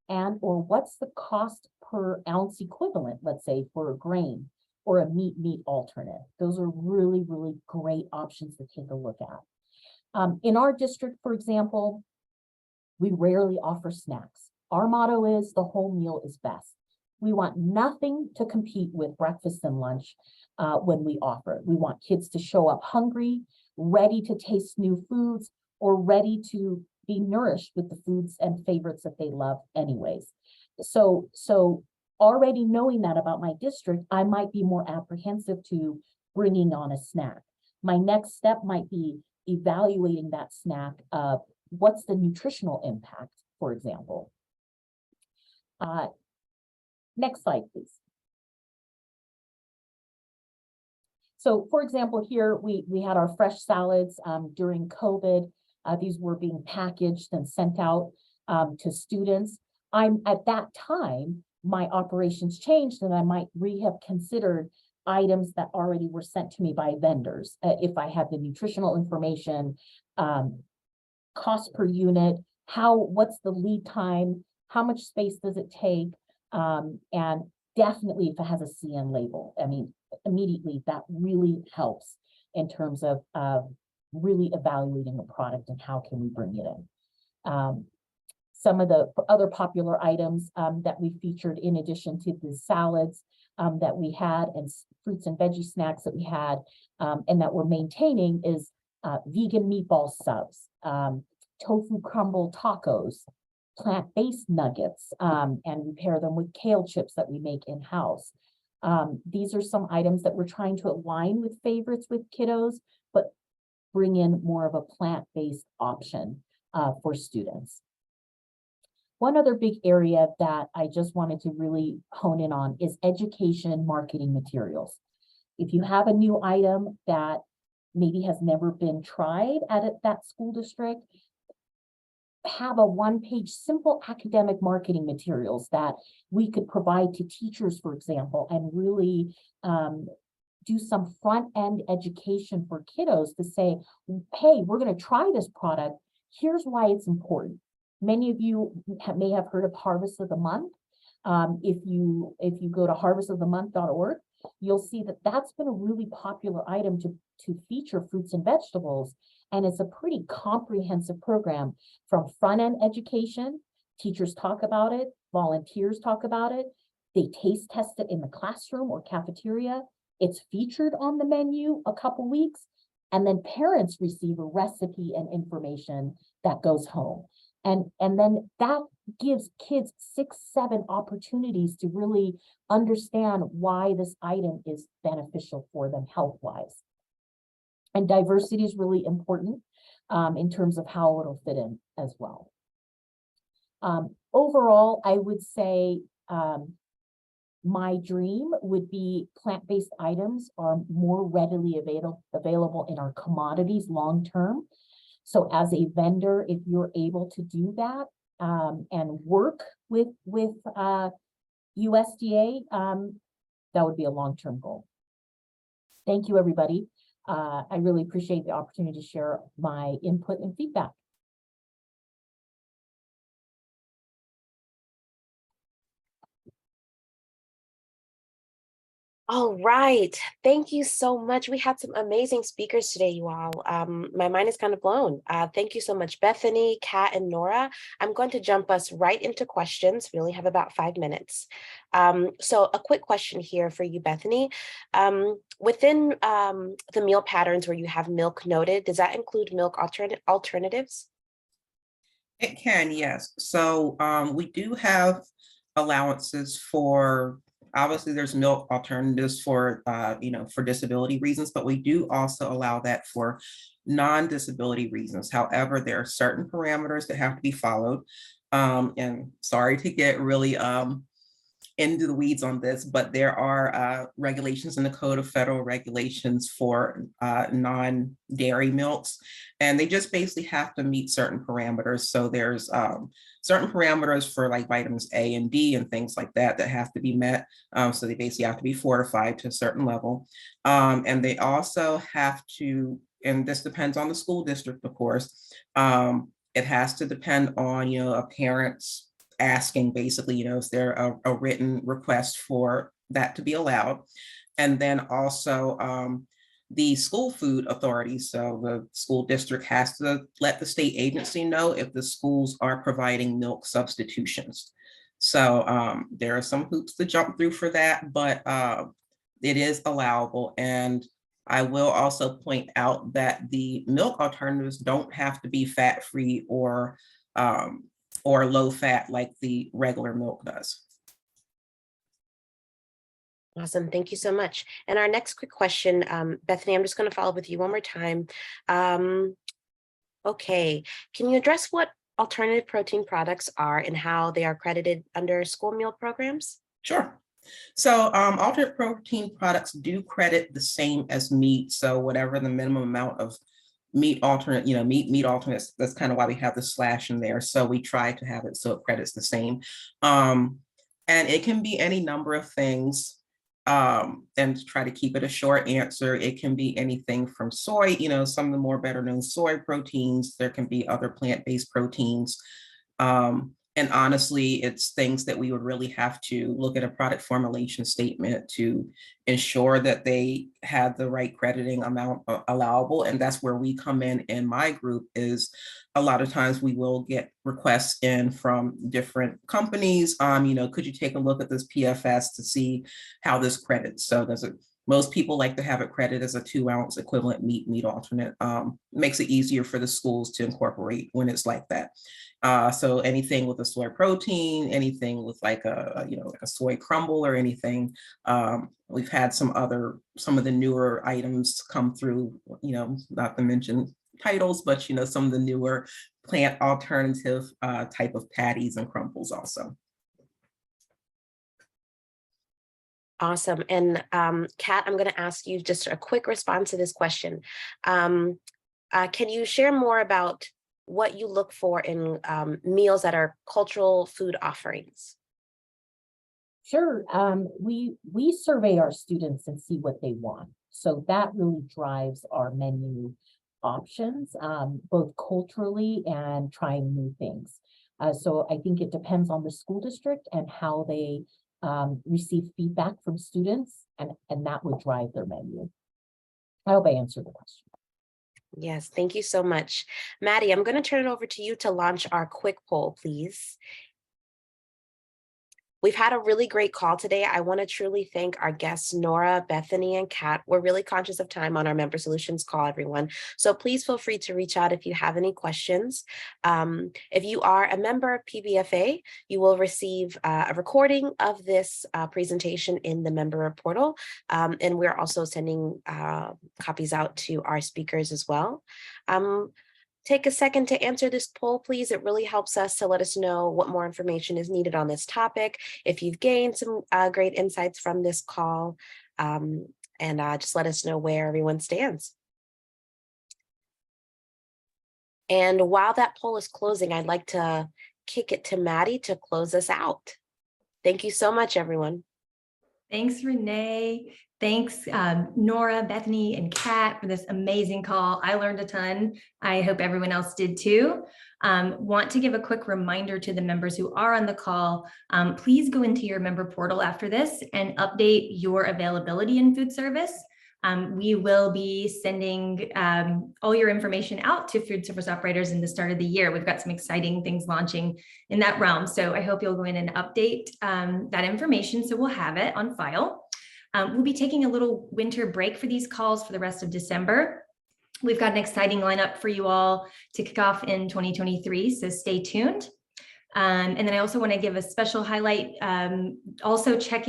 And or what's the cost per ounce equivalent, let's say, for a grain or a meat alternate? Those are really, really great options to take a look at. In our district, for example, we rarely offer snacks. Our motto is the whole meal is best. We want nothing to compete with breakfast and lunch when we offer it. We want kids to show up hungry, ready to taste new foods, or ready to be nourished with the foods and favorites that they love anyways. So already knowing that about my district, I might be more apprehensive to bringing on a snack. My next step might be evaluating that snack of what's the nutritional impact, for example. Next slide, please. So for example, here we had our fresh salads during COVID. These were being packaged and sent out to students. At that time, my operations changed, and I might have considered items that already were sent to me by vendors. If I had the nutritional information, cost per unit, what's the lead time, how much space does it take, and definitely if it has a CN label. I mean, immediately that really helps in terms of really evaluating a product and how can we bring it in. Some of the other popular items that we featured, in addition to the salads that we had and fruits and veggie snacks that we had and that we're maintaining, is vegan meatball subs, tofu crumble tacos, plant-based nuggets, and we pair them with kale chips that we make in-house. These are some items that we're trying to align with favorites with kiddos, but bring in more of a plant-based option for students. One other big area that I just wanted to really hone in on is education marketing materials. If you have a new item that maybe has never been tried at that school district, have a one-page simple academic marketing materials that we could provide to teachers, for example, and really do some front-end education for kiddos to say, hey, we're going to try this product. Here's why it's important. Many of you may have heard of Harvest of the Month. If you go to harvestofthemonth.org, you'll see that that's been a really popular item to feature fruits and vegetables. And it's a pretty comprehensive program from front-end education. Teachers talk about it, volunteers talk about it. They taste test it in the classroom or cafeteria. It's featured on the menu a couple weeks, and then parents receive a recipe and information that goes home. And then that gives kids 6, 7 opportunities to really understand why this item is beneficial for them health-wise. And diversity is really important in terms of how it'll fit in as well. Overall, I would say my dream would be plant-based items are more readily available in our commodities long-term. So as a vendor, if you're able to do that and work with USDA, that would be a long-term goal. Thank you, everybody. I really appreciate the opportunity to share my input and feedback. All right. Thank you so much. We had some amazing speakers today, you all. My mind is kind of blown. Thank you so much, Bethany, Kat, and Nora. I'm going to jump us right into questions. We only have about 5 minutes. So a quick question here for you, Bethany. Within the meal patterns where you have milk noted, does that include milk alternatives? It can, yes. So we do have allowances for, obviously there's milk alternatives for, for disability reasons, but we do also allow that for non-disability reasons. However, there are certain parameters that have to be followed. And sorry to get really into the weeds on this, but there are regulations in the Code of Federal Regulations for non-dairy milks, and they just basically have to meet certain parameters. So there's certain parameters for like vitamins A and D and things like that that have to be met. So they basically have to be fortified to a certain level. And they also have to, and this depends on the school district, of course, it has to depend on, a parent's asking basically, is there a written request for that to be allowed? And then also the school food authority. So the school district has to let the state agency know if the schools are providing milk substitutions. So there are some hoops to jump through for that, but it is allowable. And I will also point out that the milk alternatives don't have to be fat-free or low fat like the regular milk does. Awesome. Thank you so much. And our next quick question, Bethany, I'm just going to follow up with you one more time. Okay. Can you address what alternative protein products are and how they are credited under school meal programs? Sure. So alternate protein products do credit the same as meat. So whatever the minimum amount of meat alternate, meat alternates, that's kind of why we have the slash in there. So we try to have it so it credits the same. And it can be any number of things. And to try to keep it a short answer, it can be anything from soy, some of the more better known soy proteins. There can be other plant-based proteins. And honestly, it's things that we would really have to look at a product formulation statement to ensure that they had the right crediting amount allowable. And that's where we come in my group is a lot of times we will get requests in from different companies. Could you take a look at this PFS to see how this credits? So most people like to have it credited as a 2-ounce equivalent meat alternate. Makes it easier for the schools to incorporate when it's like that. So anything with a soy protein, anything with like a soy crumble or anything. We've had some of the newer items come through, not to mention titles, but some of the newer plant alternative type of patties and crumbles also. Awesome. And Kat, I'm going to ask you just a quick response to this question. Can you share more about what you look for in meals that are cultural food offerings? Sure. We survey our students and see what they want. So that really drives our menu options, both culturally and trying new things. So I think it depends on the school district and how they receive feedback from students, and that would drive their menu. I hope I answered the question. Yes, thank you so much. Maddie, I'm going to turn it over to you to launch our quick poll, please. We've had a really great call today. I want to truly thank our guests, Nora, Bethany, and Kat. We're really conscious of time on our Member Solutions call, everyone. So please feel free to reach out if you have any questions. If you are a member of PBFA, you will receive a recording of this presentation in the member portal. And we're also sending copies out to our speakers as well. Take a second to answer this poll, please. It really helps us to let us know what more information is needed on this topic. If you've gained some great insights from this call, and just let us know where everyone stands. And while that poll is closing, I'd like to kick it to Maddie to close us out. Thank you so much, everyone. Thanks, Renee. Thanks, Nora, Bethany, and Kat for this amazing call. I learned a ton. I hope everyone else did too. Want to give a quick reminder to the members who are on the call. Please go into your member portal after this and update your availability in food service. We will be sending all your information out to food service operators in the start of the year. We've got some exciting things launching in that realm. So I hope you'll go in and update that information so we'll have it on file. We'll be taking a little winter break for these calls for the rest of December. We've got an exciting lineup for you all to kick off in 2023, so stay tuned. And then I also want to give a special highlight. Also check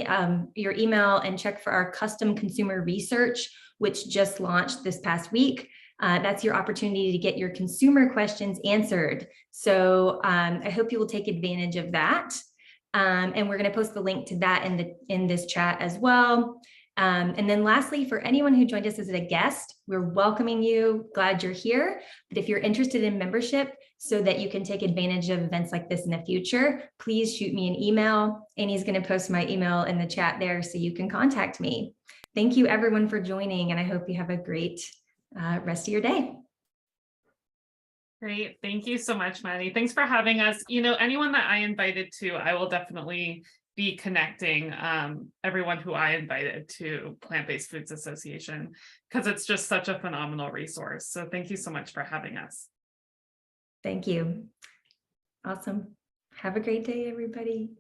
your email and check for our custom consumer research, which just launched this past week. That's your opportunity to get your consumer questions answered. So I hope you will take advantage of that. And we're going to post the link to that in this chat as well. And then lastly, for anyone who joined us as a guest, we're welcoming you. Glad you're here. But if you're interested in membership so that you can take advantage of events like this in the future, please shoot me an email. Annie's going to post my email in the chat there so you can contact me. Thank you everyone for joining, and I hope you have a great rest of your day. Great. Thank you so much, Maddie. Thanks for having us. You know, anyone that I invited to, I will definitely be connecting everyone who I invited to Plant-Based Foods Association, because it's just such a phenomenal resource. So thank you so much for having us. Thank you. Awesome. Have a great day, everybody.